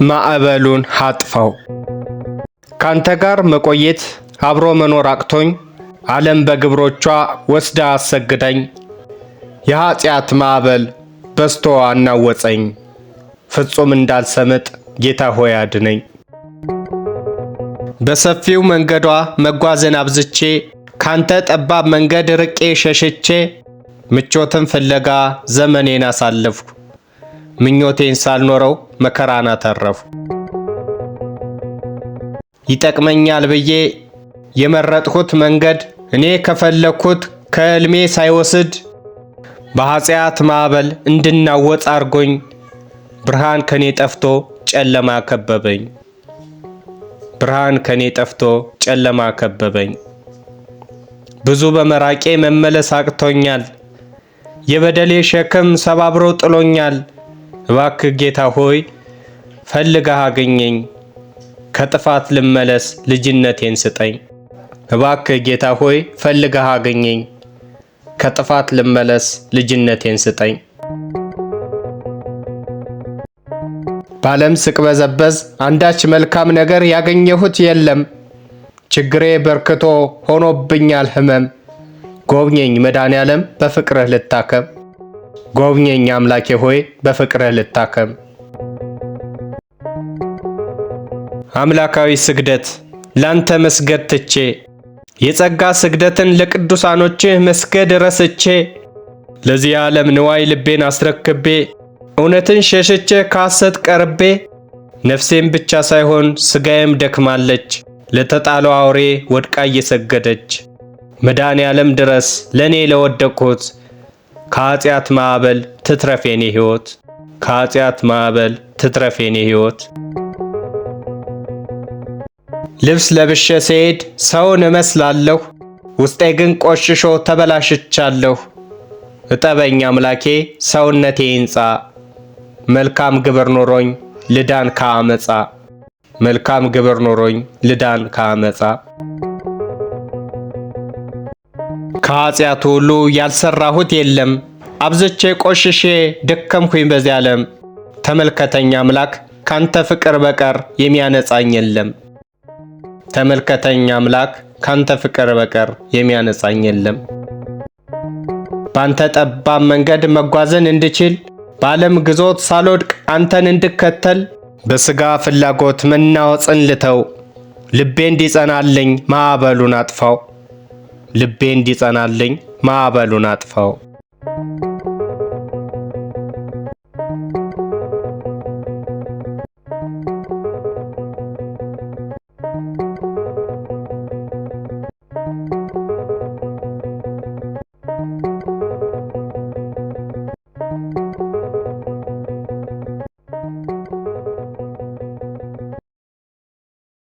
ማዕበሉን አጥፋው። ካንተ ጋር መቆየት አብሮ መኖር አቅቶኝ ዓለም በግብሮቿ ወስዳ አሰግዳኝ። የኃጢአት ማዕበል በስቶ አናወፀኝ። ፍጹም እንዳልሰምጥ ጌታ ሆይ አድነኝ። በሰፊው መንገዷ መጓዝን አብዝቼ ካንተ ጠባብ መንገድ ርቄ ሸሽቼ ምቾትን ፍለጋ ዘመኔን አሳለፍኩ። ምኞቴን ሳልኖረው መከራን አተረፍኩ። ይጠቅመኛል ብዬ የመረጥኩት መንገድ እኔ ከፈለኩት ከሕልሜ ሳይወስድ በኃጢአት ማዕበል እንድናወጥ አርጎኝ ብርሃን ከኔ ጠፍቶ ጨለማ ከበበኝ። ብርሃን ከኔ ጠፍቶ ጨለማ ከበበኝ። ብዙ በመራቄ መመለስ አቅቶኛል። የበደሌ ሸክም ሰባብሮ ጥሎኛል። እባክህ ጌታ ሆይ ፈልገህ አገኘኝ። ከጥፋት ልመለስ ልጅነቴን ስጠኝ። እባክህ ጌታ ሆይ ፈልገህ አገኘኝ። ከጥፋት ልመለስ ልጅነቴን ስጠኝ። በዓለም ስቅበዘበዝ አንዳች መልካም ነገር ያገኘሁት የለም። ችግሬ በርክቶ ሆኖብኛል ሕመም። ጎብኘኝ መድኃኔዓለም በፍቅርህ ልታከም። ጎብኘኝ አምላኬ ሆይ በፍቅርህ ልታከም። አምላካዊ ስግደት ላንተ መስገድ ትቼ የጸጋ ስግደትን ለቅዱሳኖችህ መስገድ ረስቼ ለዚህ ዓለም ንዋይ ልቤን አስረክቤ እውነትን ሸሽቼ ከሐሰት ቀርቤ ነፍሴም ብቻ ሳይሆን ሥጋዬም ደክማለች ለተጣለው አውሬ ወድቃ እየሰገደች። መድኃኔዓለም ድረስ ለእኔ ለወደቅሁት ከኃጢአት ማዕበል ትትረፍ የኔ ሕይወት። ከኃጢአት ማዕበል ትትረፍ የኔ ሕይወት። ልብስ ለብሼ ስሄድ ሰውን እመስላለሁ፣ ውስጤ ግን ቆሽሾ ተበላሽቻለሁ። እጠበኝ አምላኬ ሰውነቴ ይንጻ፣ መልካም ግብር ኖሮኝ ልዳን ከአመፃ። መልካም ግብር ኖሮኝ ልዳን ከአመፃ። ከኃጢአቱ ሁሉ ያልሰራሁት የለም፣ አብዝቼ ቆሽሼ ደከምኩኝ በዚህ ዓለም። ተመልከተኝ አምላክ ካንተ ፍቅር በቀር የሚያነጻኝ የለም። ተመልከተኝ አምላክ ካንተ ፍቅር በቀር የሚያነጻኝ የለም። ባንተ ጠባብ መንገድ መጓዝን እንድችል በዓለም ግዞት ሳልወድቅ አንተን እንድከተል በሥጋ ፍላጎት መናወፅን ልተው። ልቤ እንዲጸናልኝ ማዕበሉን አጥፋው። ልቤ እንዲጸናልኝ ማዕበሉን አጥፋው።